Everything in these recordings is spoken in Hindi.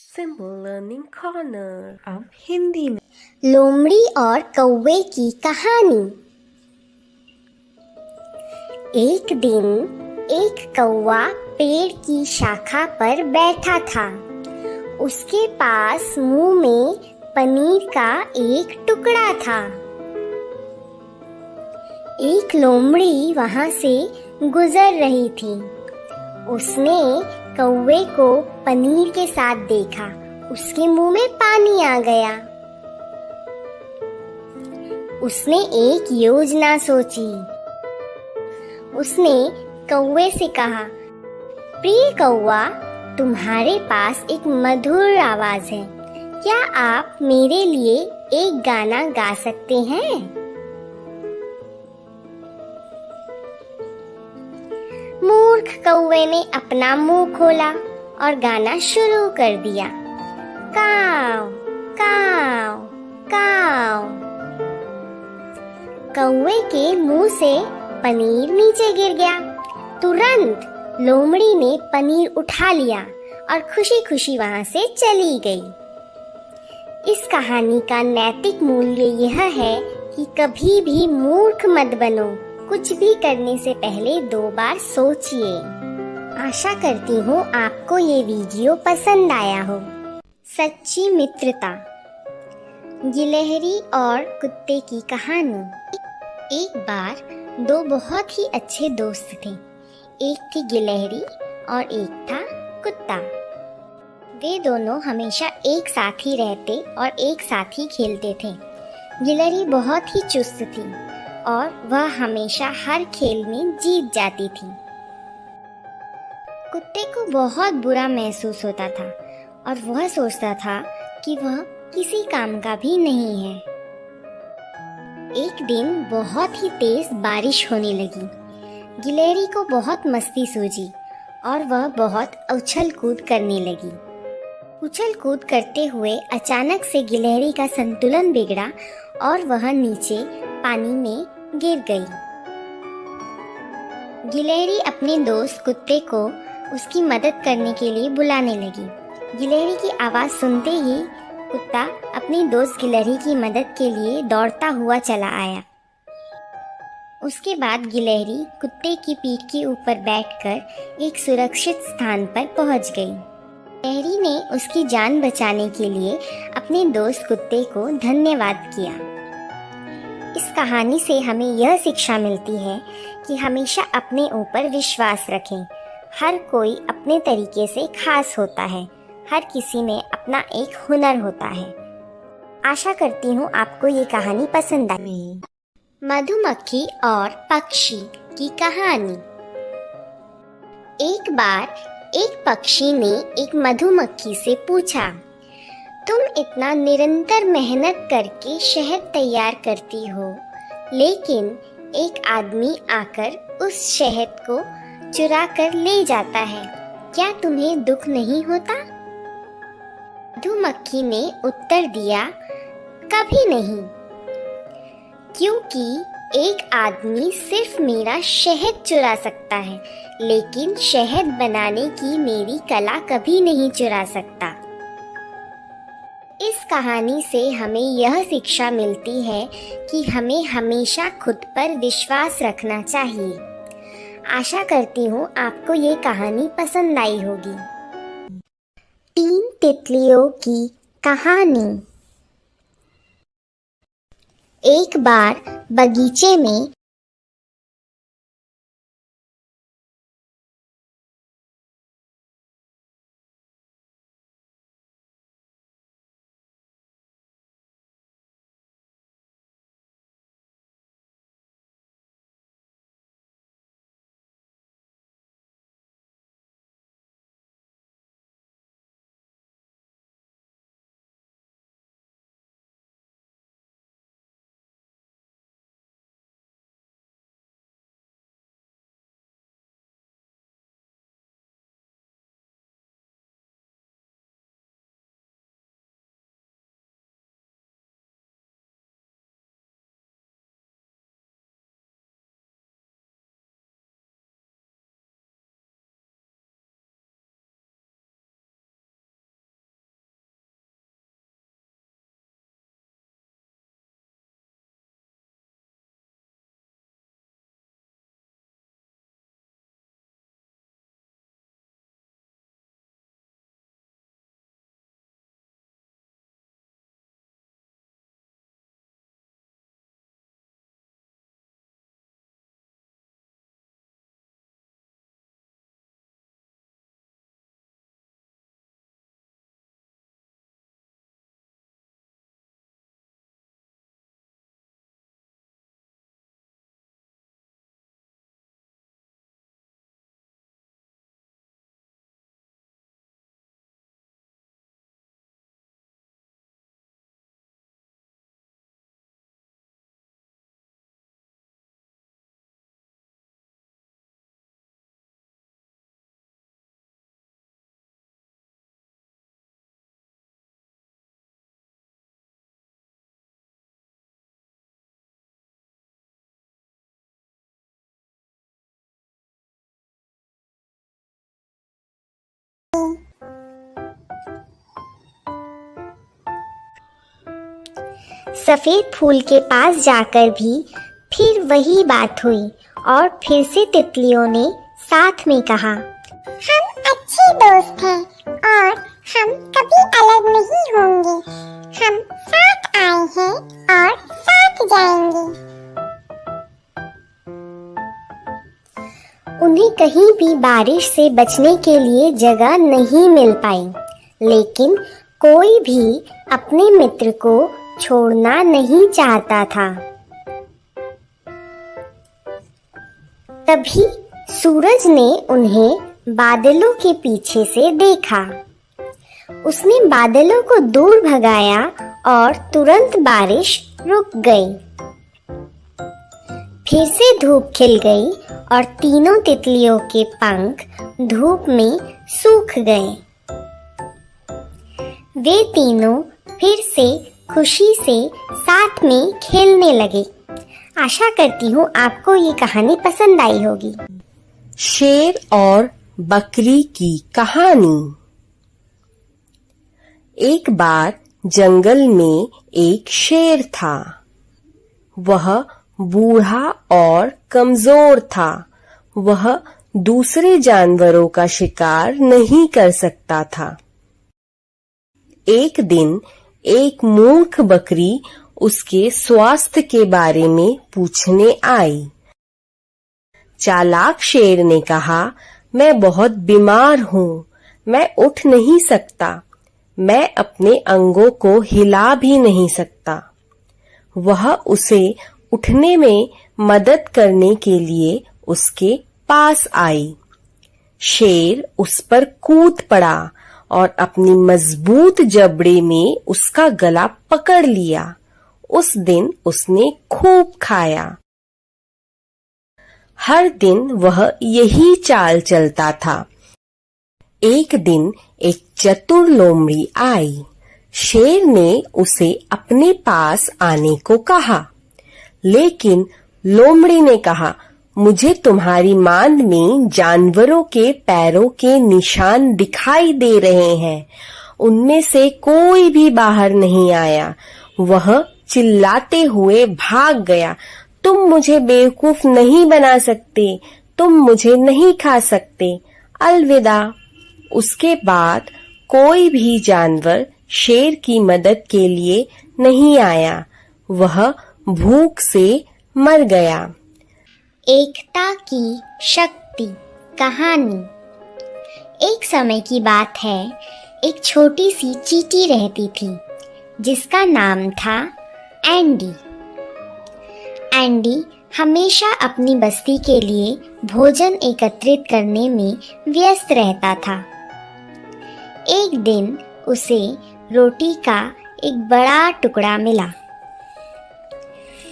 Simple learning corner. अब हिंदी में। लोमड़ी और कौवे की कहानी। एक दिन एक कौवा पेड़ की शाखा पर बैठा था। उसके पास मुंह में पनीर का एक टुकड़ा था। एक लोमड़ी वहां से गुजर रही थी। उसने कौवे को पनीर के साथ देखा। उसके मुंह में पानी आ गया। उसने एक योजना सोची। उसने कौवे से कहा, प्रिय कौवा, तुम्हारे पास एक मधुर आवाज है। क्या आप मेरे लिए एक गाना गा सकते हैं? मूर्ख कौवे ने अपना मुंह खोला और गाना शुरू कर दिया। काव काव काव। कौवे के मुंह से पनीर नीचे गिर गया। तुरंत लोमड़ी ने पनीर उठा लिया और खुशी खुशी वहां से चली गई। इस कहानी का नैतिक मूल्य यह है कि कभी भी मूर्ख मत बनो। कुछ भी करने से पहले 2 बार सोचिए। आशा करती हूँ आपको ये वीडियो पसंद आया हो। सच्ची मित्रता। गिलहरी और कुत्ते की कहानी। एक बार 2 बहुत ही अच्छे दोस्त थे। एक थी गिलहरी और एक था कुत्ता। वे दोनों हमेशा एक साथ ही रहते और एक साथ ही खेलते थे। गिलहरी बहुत ही चुस्त थी और वह हमेशा हर खेल में जीत जाती थी। कुत्ते को बहुत बुरा महसूस होता था और वह सोचता था कि वह किसी काम का भी नहीं है। एक दिन बहुत ही तेज बारिश होने लगी। गिलहरी को बहुत मस्ती सूझी और वह बहुत उछल कूद करने लगी। उछल कूद करते हुए अचानक से गिलहरी का संतुलन बिगड़ा और वह नीचे पानी में गिर गई। गिलहरी अपने दोस्त कुत्ते को उसकी मदद करने के लिए बुलाने लगी। गिलहरी की आवाज सुनते ही कुत्ता अपनी दोस्त गिलहरी की मदद के लिए दौड़ता हुआ चला आया। उसके बाद गिलहरी कुत्ते की पीठ के ऊपर बैठकर एक सुरक्षित स्थान पर पहुंच गई। गिलहरी ने उसकी जान बचाने के लिए अपने दोस्त कुत्ते को धन्यवाद किया। इस कहानी से हमें यह शिक्षा मिलती है कि हमेशा अपने ऊपर विश्वास रखें। हर कोई अपने तरीके से खास होता है। हर किसी में अपना एक हुनर होता है। आशा करती हूँ आपको ये कहानी पसंद आई। मधुमक्खी और पक्षी की कहानी। एक बार एक पक्षी ने एक मधुमक्खी से पूछा, तुम इतना निरंतर मेहनत करके शहद तैयार करती हो, लेकिन एक आदमी आकर उस शहद को चुरा कर ले जाता है, क्या तुम्हें दुख नहीं होता? मधुमक्खी ने उत्तर दिया, कभी नहीं, क्योंकि एक आदमी सिर्फ मेरा शहद चुरा सकता है, लेकिन शहद बनाने की मेरी कला कभी नहीं चुरा सकता। इस कहानी से हमें यह शिक्षा मिलती है कि हमें हमेशा खुद पर विश्वास रखना चाहिए। आशा करती हूँ आपको ये कहानी पसंद आई होगी। 3 तितलियों की कहानी। एक बार बगीचे में सफेद फूल के पास जाकर भी फिर वही बात हुई और फिर से तितलियों ने साथ में कहा, हम अच्छे दोस्त हैं और हम कभी अलग नहीं होंगे। हम साथ आए हैं और साथ जाएंगे। उन्हें कहीं भी बारिश से बचने के लिए जगह नहीं मिल पाई, लेकिन कोई भी अपने मित्र को छोड़ना नहीं चाहता था। तभी सूरज ने उन्हें बादलों के पीछे से देखा। उसने बादलों को दूर भगाया और तुरंत बारिश रुक गई। फिर से धूप खिल गई और तीनों तितलियों के पंख धूप में सूख गए। वे तीनों फिर से खुशी से साथ में खेलने लगे। आशा करती हूँ आपको ये कहानी पसंद आई होगी। शेर और बकरी की कहानी। एक बार जंगल में एक शेर था। वह बूढ़ा और कमजोर था। वह दूसरे जानवरों का शिकार नहीं कर सकता था। एक दिन एक मूर्ख बकरी उसके स्वास्थ्य के बारे में पूछने आई। चालाक शेर ने कहा, मैं बहुत बीमार हूँ, मैं उठ नहीं सकता, मैं अपने अंगों को हिला भी नहीं सकता। वह उसे उठने में मदद करने के लिए उसके पास आई। शेर उस पर कूद पड़ा और अपनी मजबूत जबड़े में उसका गला पकड़ लिया। उस दिन उसने खूब खाया। हर दिन वह यही चाल चलता था। एक दिन एक चतुर लोमड़ी आई। शेर ने उसे अपने पास आने को कहा, लेकिन लोमड़ी ने कहा, मुझे तुम्हारी मांद में जानवरों के पैरों के निशान दिखाई दे रहे हैं। उनमें से कोई भी बाहर नहीं आया। वह चिल्लाते हुए भाग गया। तुम मुझे बेवकूफ नहीं बना सकते, तुम मुझे नहीं खा सकते, अलविदा। उसके बाद कोई भी जानवर शेर की मदद के लिए नहीं आया। वह भूख से मर गया। एकता की शक्ति कहानी। एक समय की बात है, एक छोटी सी चींटी रहती थी जिसका नाम था एंडी। एंडी हमेशा अपनी बस्ती के लिए भोजन एकत्रित करने में व्यस्त रहता था। एक दिन उसे रोटी का एक बड़ा टुकड़ा मिला।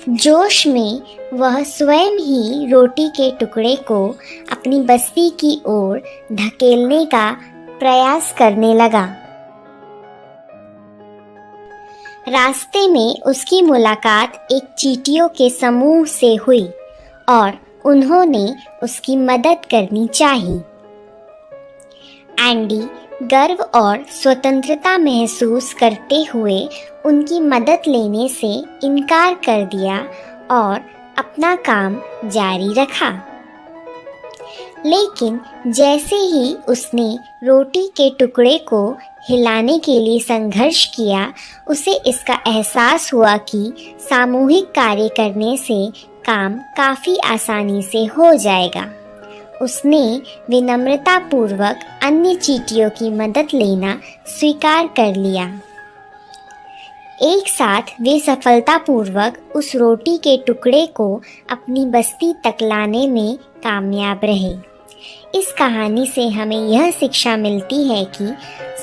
जोश में वह स्वयं ही रोटी के टुकड़े को अपनी बस्ती की ओर धकेलने का प्रयास करने लगा। रास्ते में उसकी मुलाकात एक चींटियों के समूह से हुई और उन्होंने उसकी मदद करनी चाहिए। एंडी गर्व और स्वतंत्रता महसूस करते हुए उनकी मदद लेने से इनकार कर दिया और अपना काम जारी रखा। लेकिन जैसे ही उसने रोटी के टुकड़े को हिलाने के लिए संघर्ष किया, उसे इसका एहसास हुआ कि सामूहिक कार्य करने से काम काफ़ी आसानी से हो जाएगा। उसने विनम्रतापूर्वक अन्य चींटियों की मदद लेना स्वीकार कर लिया। एक साथ वे सफलतापूर्वक उस रोटी के टुकड़े को अपनी बस्ती तक लाने में कामयाब रहे। इस कहानी से हमें यह शिक्षा मिलती है कि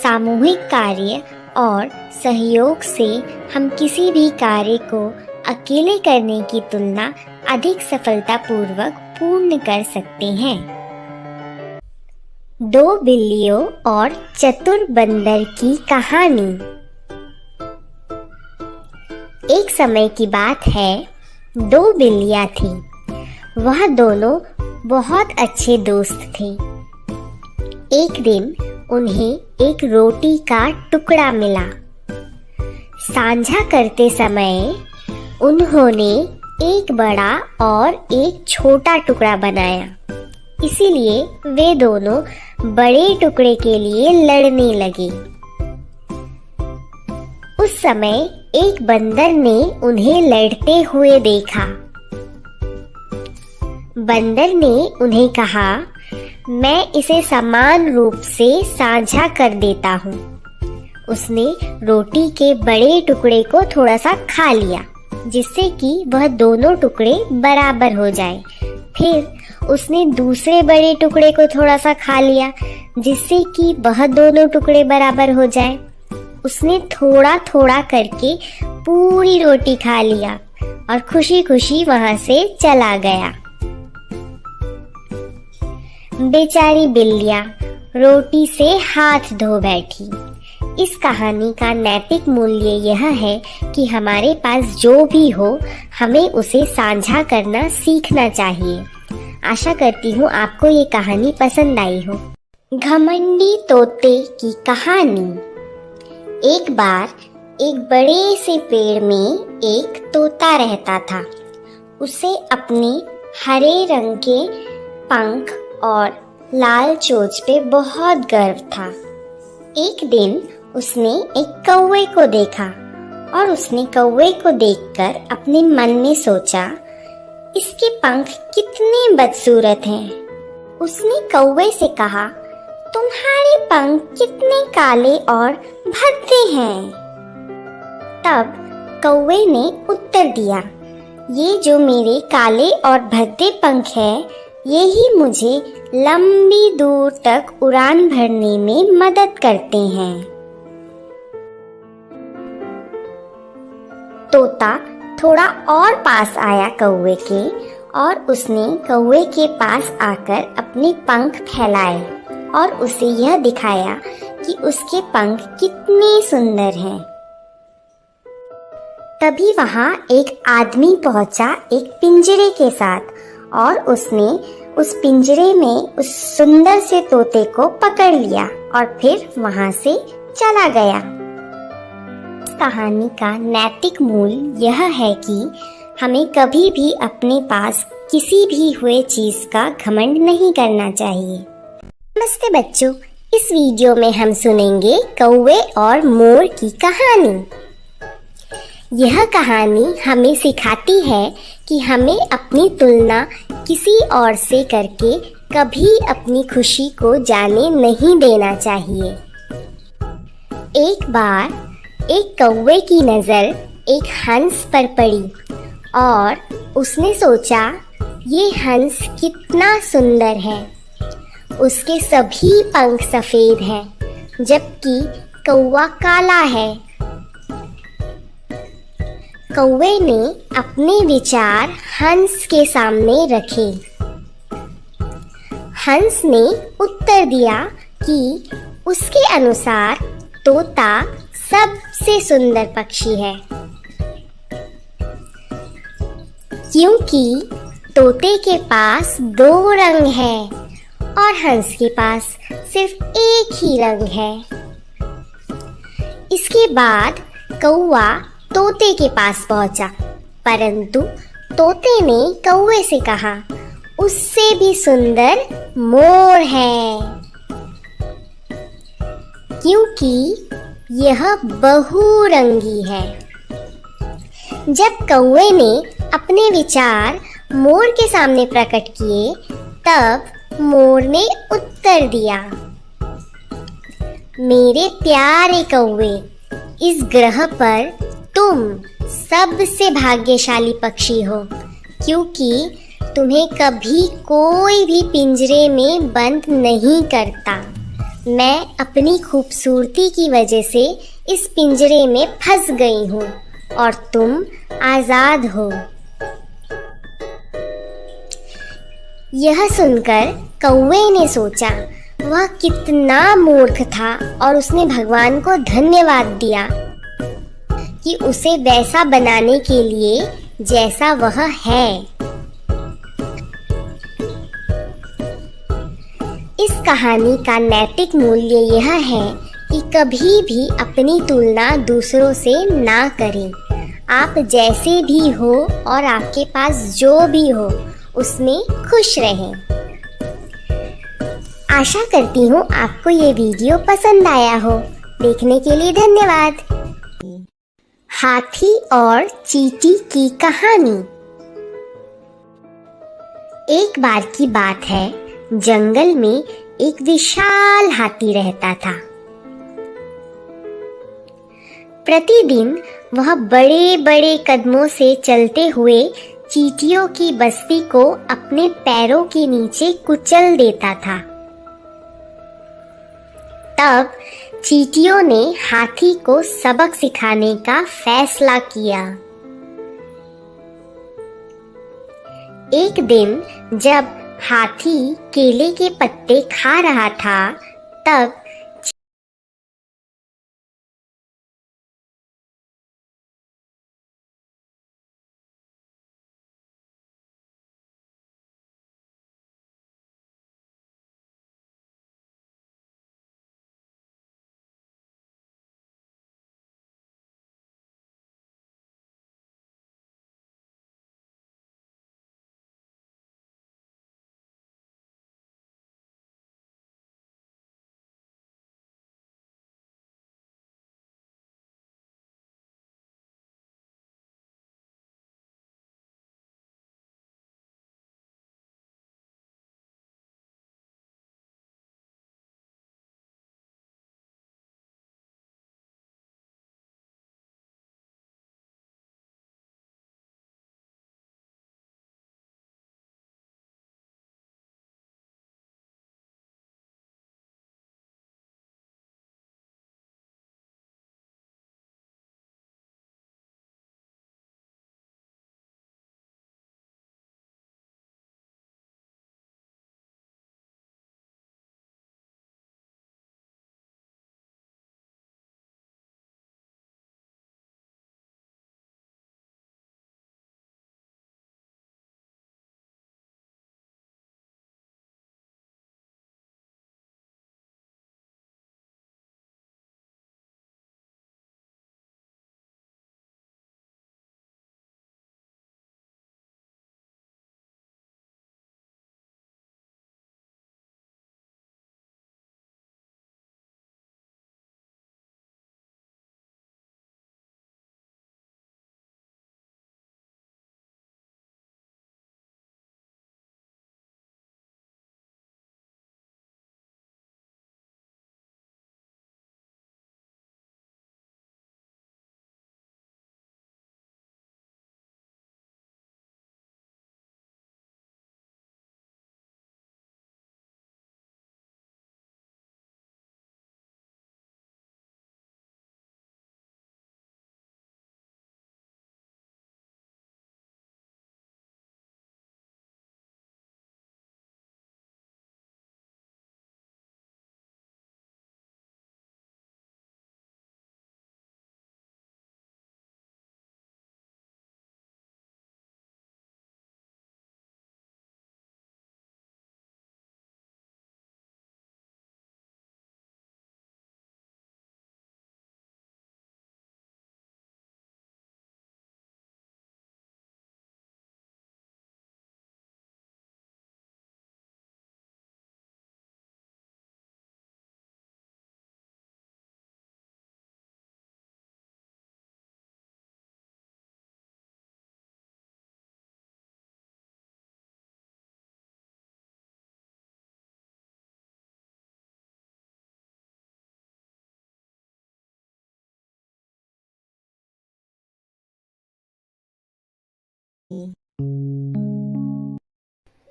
सामूहिक कार्य और सहयोग से हम किसी भी कार्य को अकेले करने की तुलना अधिक सफलतापूर्वक पूर्ण कर सकते हैं। दो बिल्लियों और चतुर बंदर की कहानी। एक समय की बात है, दो बिल्लियां थीं। वह दोनों बहुत अच्छे दोस्त थे। एक दिन उन्हें एक रोटी का टुकड़ा मिला। साझा करते समय उन्होंने एक बड़ा और एक छोटा टुकड़ा बनाया, इसीलिए वे दोनों बड़े टुकड़े के लिए लड़ने लगे। उस समय एक बंदर ने उन्हें लड़ते हुए देखा। बंदर ने उन्हें कहा, मैं इसे समान रूप से साझा कर देता हूँ। उसने रोटी के बड़े टुकड़े को थोड़ा सा खा लिया, जिससे कि वह दोनों टुकड़े बराबर हो जाए। फिर उसने दूसरे बड़े टुकड़े को थोड़ा सा खा लिया, जिससे कि वह दोनों टुकड़े बराबर हो जाए। उसने थोड़ा थोड़ा करके पूरी रोटी खा लिया और खुशी खुशी वहां से चला गया। बेचारी बिल्लियां रोटी से हाथ धो बैठी। इस कहानी का नैतिक मूल्य यह है कि हमारे पास जो भी हो, हमें उसे साझा करना सीखना चाहिए। आशा करती हूँ आपको ये कहानी पसंद आई हो। घमंडी तोते की कहानी। एक बार एक बड़े से पेड़ में एक तोता रहता था। उसे अपने हरे रंग के पंख और लाल चोंच पे बहुत गर्व था। एक दिन उसने एक कौवे को देखा और उसने कौवे को देखकर अपने मन में सोचा, इसके पंख कितने बदसूरत हैं। उसने कौवे से कहा, तुम्हारे पंख कितने काले और भद्दे हैं। तब कौवे ने उत्तर दिया, ये जो मेरे काले और भद्दे पंख हैं, यही मुझे लंबी दूर तक उड़ान भरने में मदद करते हैं। तोता थोड़ा और पास आया कौवे के और उसने कौवे के पास आकर अपने पंख फैलाए और उसे यह दिखाया कि उसके पंख कितने सुंदर हैं। तभी वहां एक आदमी पहुंचा एक पिंजरे के साथ और उसने उस पिंजरे में उस सुंदर से तोते को पकड़ लिया और फिर वहां से चला गया। इस कहानी का नैतिक मूल्य यह है कि हमें कभी भी अपने पास किसी भी हुए चीज का घमंड नहीं करना चाहिए। नमस्ते बच्चों, इस वीडियो में हम सुनेंगे कौवे और मोर की कहानी। यह कहानी हमें सिखाती है कि हमें अपनी तुलना किसी और से करके कभी अपनी खुशी को जाने नहीं देना चाहिए। एक बार एक कौवे की नज़र एक हंस पर पड़ी और उसने सोचा, ये हंस कितना सुंदर है। उसके सभी पंख सफेद हैं, जबकि कौवा काला है। कौवे ने अपने विचार हंस के सामने रखे। हंस ने उत्तर दिया कि उसके अनुसार तोता सबसे सुंदर पक्षी है, क्योंकि तोते के पास 2 रंग है और हंस के पास सिर्फ एक ही रंग है। इसके बाद कौवा तोते के पास पहुंचा, परंतु तोते ने कौवे से कहा, उससे भी सुंदर मोर है, क्योंकि यह बहुरंगी है। जब कौवे ने अपने विचार मोर के सामने प्रकट किए, तब मोर ने उत्तर दिया, मेरे प्यारे कौवे, इस ग्रह पर तुम सबसे भाग्यशाली पक्षी हो, क्योंकि तुम्हें कभी कोई भी पिंजरे में बंद नहीं करता। मैं अपनी खूबसूरती की वजह से इस पिंजरे में फंस गई हूँ और तुम आजाद हो। यह सुनकर कौवे ने सोचा, वह कितना मूर्ख था और उसने भगवान को धन्यवाद दिया कि उसे वैसा बनाने के लिए जैसा वह है। इस कहानी का नैतिक मूल्य यह है कि कभी भी अपनी तुलना दूसरों से ना करें। आप जैसे भी हो और आपके पास जो भी हो उसमें खुश रहें। आशा करती हूँ आपको ये वीडियो पसंद आया हो। देखने के लिए धन्यवाद। हाथी और चींटी की कहानी। एक बार की बात है, जंगल में एक विशाल हाथी रहता था। प्रतिदिन वह बड़े बड़े कदमों से चलते हुए चींटियों की बस्ती को अपने पैरों के नीचे कुचल देता था। तब चींटियों ने हाथी को सबक सिखाने का फैसला किया। एक दिन जब हाथी केले के पत्ते खा रहा था, तब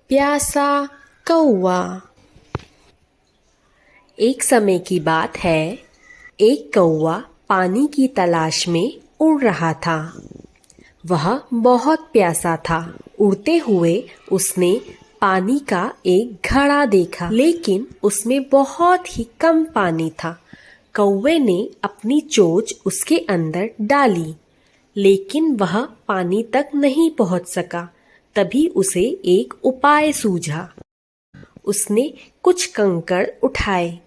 प्यासा कौवा। एक समय की बात है, एक कौवा पानी की तलाश में उड़ रहा था। वह बहुत प्यासा था। उड़ते हुए उसने पानी का एक घड़ा देखा, लेकिन उसमें बहुत ही कम पानी था। कौवे ने अपनी चोंच उसके अंदर डाली, लेकिन वह पानी तक नहीं पहुंच सका। तभी उसे एक उपाय सूझा। उसने कुछ कंकड़ उठाए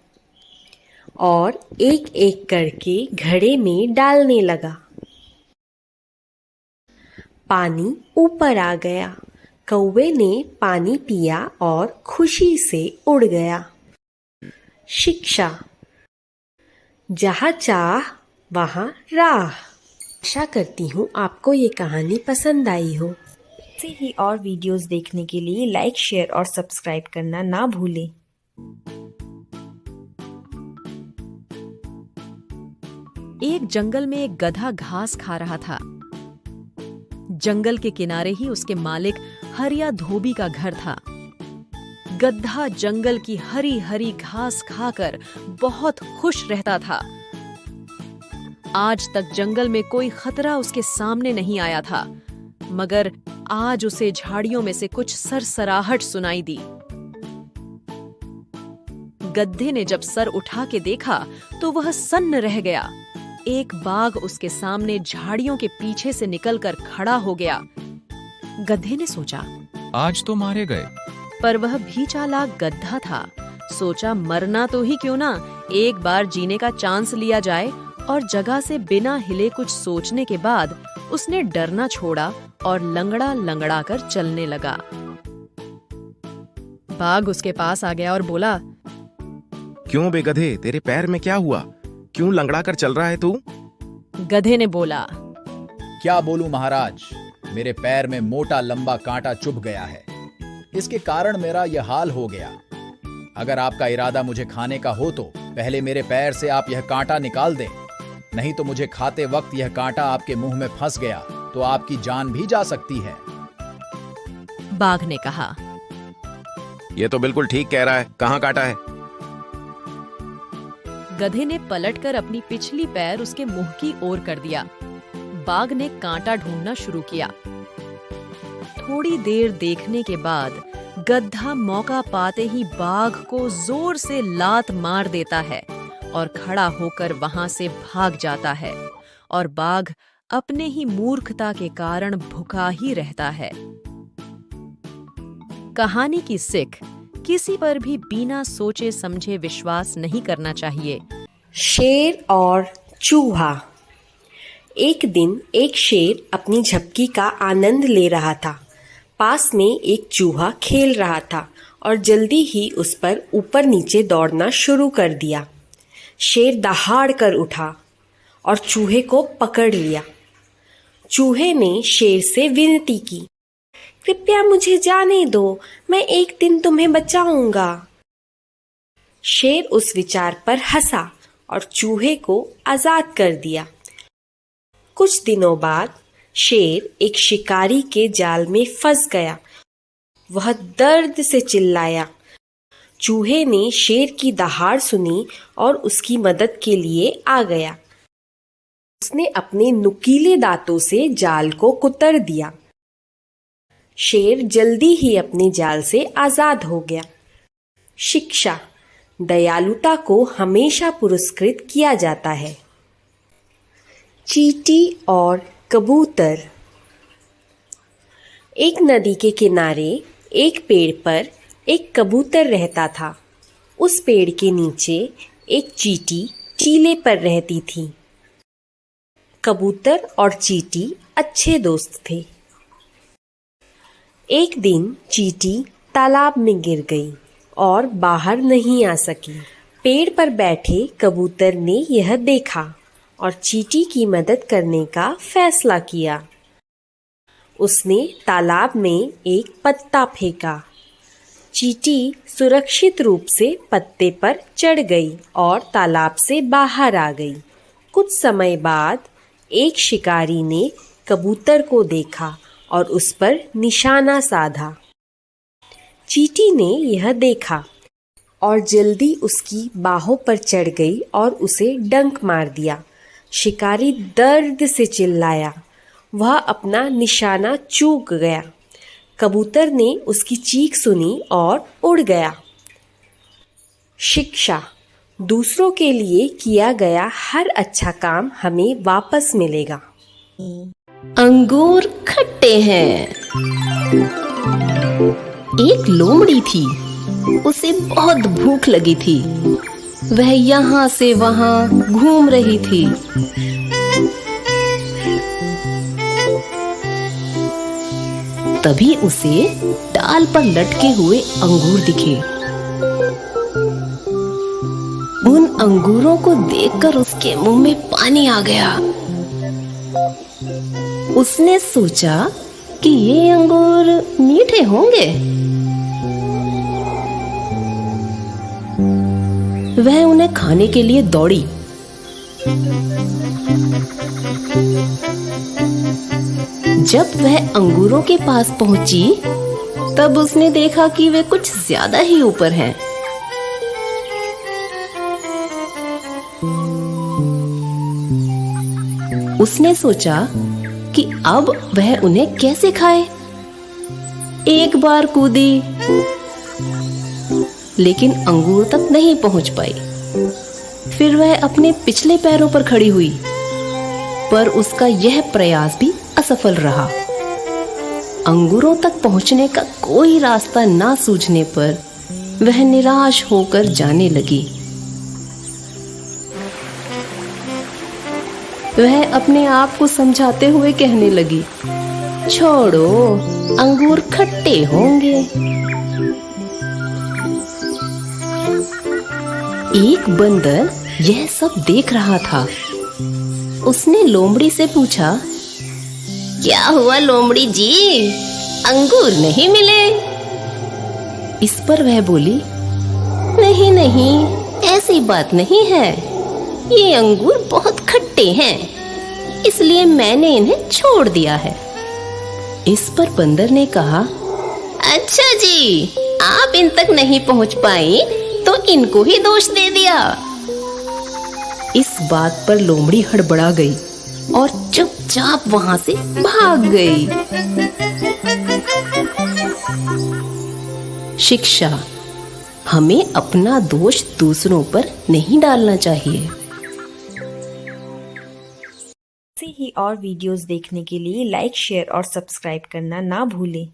और एक एक करके घड़े में डालने लगा। पानी ऊपर आ गया। कौवे ने पानी पिया और खुशी से उड़ गया। शिक्षा, जहाँ चाह वहाँ राह। आशा करती हूँ आपको ये कहानी पसंद आई हो। ऐसे ही और वीडियोस देखने के लिए लाइक, शेयर और सब्सक्राइब करना ना भूलें। एक जंगल में एक गधा घास खा रहा था। जंगल के किनारे ही उसके मालिक हरिया धोबी का घर था। गधा जंगल की हरी हरी घास खाकर बहुत खुश रहता था। आज तक जंगल में कोई खतरा उसके सामने नहीं आया था, मगर आज उसे झाड़ियों में से कुछ सरसराहट सुनाई दी। गधे ने जब सर उठा के देखा तो वह सन्न रह गया। एक बाघ उसके सामने झाड़ियों के पीछे से निकलकर खड़ा हो गया। गधे ने सोचा, आज तो मारे गए। पर वह भी चालाक गधा था। सोचा, मरना तो ही क्यों ना, एक बार जीने का चांस लिया जाए। और जगह से बिना हिले कुछ सोचने के बाद उसने डरना छोड़ा और लंगड़ा लंगड़ा कर चलने लगा। बाघ उसके पास आ गया और बोला, क्यों बे गधे, तेरे पैर में क्या हुआ? क्यों लंगड़ा कर चल रहा है तू? गधे ने बोला, क्या बोलूं महाराज, मेरे पैर में मोटा लंबा कांटा चुभ गया है। इसके कारण मेरा यह हाल हो गया। अगर आपका इरादा मुझे खाने का हो तो पहले मेरे पैर से आप यह कांटा निकाल दें, नहीं तो मुझे खाते वक्त यह कांटा आपके मुंह में फंस गया तो आपकी जान भी जा सकती है। बाघ ने कहा, ये तो बिल्कुल ठीक कह रहा है, कहाँ काटा है? गधे ने पलटकर अपनी पिछली पैर उसके मुंह की ओर कर दिया। बाघ ने कांटा ढूंढना शुरू किया। थोड़ी देर देखने के बाद गधा मौका पाते ही बाघ को जोर से लात मार देता है और खड़ा होकर वहां से भाग जाता है। और बाघ अपने ही मूर्खता के कारण भूखा ही रहता है। कहानी की सीख, किसी पर भी बिना सोचे समझे विश्वास नहीं करना चाहिए। शेर और चूहा। एक दिन एक शेर अपनी झपकी का आनंद ले रहा था। पास में एक चूहा खेल रहा था और जल्दी ही उस पर ऊपर नीचे दौड़ना शुरू कर दिया। शेर दहाड़ कर उठा और चूहे को पकड़ लिया। चूहे ने शेर से विनती की, कृपया मुझे जाने दो, मैं एक दिन तुम्हें बचाऊंगा। शेर उस विचार पर हंसा और चूहे को आजाद कर दिया। कुछ दिनों बाद शेर एक शिकारी के जाल में फंस गया। वह दर्द से चिल्लाया। चूहे ने शेर की दहाड़ सुनी और उसकी मदद के लिए आ गया। उसने अपने नुकीले दांतों से जाल को कुतर दिया। शेर जल्दी ही अपने जाल से आजाद हो गया। शिक्षा, दयालुता को हमेशा पुरस्कृत किया जाता है। चींटी और कबूतर। एक नदी के किनारे एक पेड़ पर एक कबूतर रहता था। उस पेड़ के नीचे एक चींटी टीले पर रहती थी। कबूतर और चींटी अच्छे दोस्त थे। एक दिन चींटी तालाब में गिर गई और बाहर नहीं आ सकी। पेड़ पर बैठे कबूतर ने यह देखा और चींटी की मदद करने का फैसला किया। उसने तालाब में एक पत्ता फेंका। चींटी सुरक्षित रूप से पत्ते पर चढ़ गई और तालाब से बाहर आ गई। कुछ समय बाद एक शिकारी ने कबूतर को देखा और उस पर निशाना साधा। चींटी ने यह देखा और जल्दी उसकी बाहों पर चढ़ गई और उसे डंक मार दिया। शिकारी दर्द से चिल्लाया। वह अपना निशाना चूक गया। कबूतर ने उसकी चीख सुनी और उड़ गया। शिक्षा, दूसरों के लिए किया गया हर अच्छा काम हमें वापस मिलेगा। अंगूर खट्टे हैं। एक लोमड़ी थी, उसे बहुत भूख लगी थी। वह यहाँ से वहाँ घूम रही थी। तभी उसे डाल पर लटके हुए अंगूर दिखे। उन अंगूरों को देखकर उसके मुंह में पानी आ गया। उसने सोचा कि ये अंगूर मीठे होंगे। वह उन्हें खाने के लिए दौड़ी। जब वह अंगूरों के पास पहुंची, तब उसने देखा कि वे कुछ ज्यादा ही ऊपर हैं। उसने सोचा कि अब वह उन्हें कैसे खाए। एक बार कूदी, लेकिन अंगूर तक नहीं पहुंच पाई। फिर वह अपने पिछले पैरों पर खड़ी हुई, पर उसका यह प्रयास भी असफल रहा। अंगूरों तक पहुंचने का कोई रास्ता ना सूझने पर वह निराश होकर जाने लगी। वह अपने आप को समझाते हुए कहने लगी, छोड़ो, अंगूर खट्टे होंगे। एक बंदर यह सब देख रहा था। उसने लोमड़ी से पूछा, क्या हुआ लोमड़ी जी, अंगूर नहीं मिले? इस पर वह बोली, नहीं नहीं, ऐसी बात नहीं है, ये अंगूर बहुत खट्टे हैं, इसलिए मैंने इन्हें छोड़ दिया है। इस पर बंदर ने कहा, अच्छा जी, आप इन तक नहीं पहुंच पाई तो इनको ही दोष दे दिया। इस बात पर लोमड़ी हड़बड़ा गई और चुपचाप वहां से भाग गई। शिक्षा: हमें अपना दोष दूसरों पर नहीं डालना चाहिए। ऐसे ही और वीडियोस देखने के लिए लाइक, शेयर और सब्सक्राइब करना ना भूलें।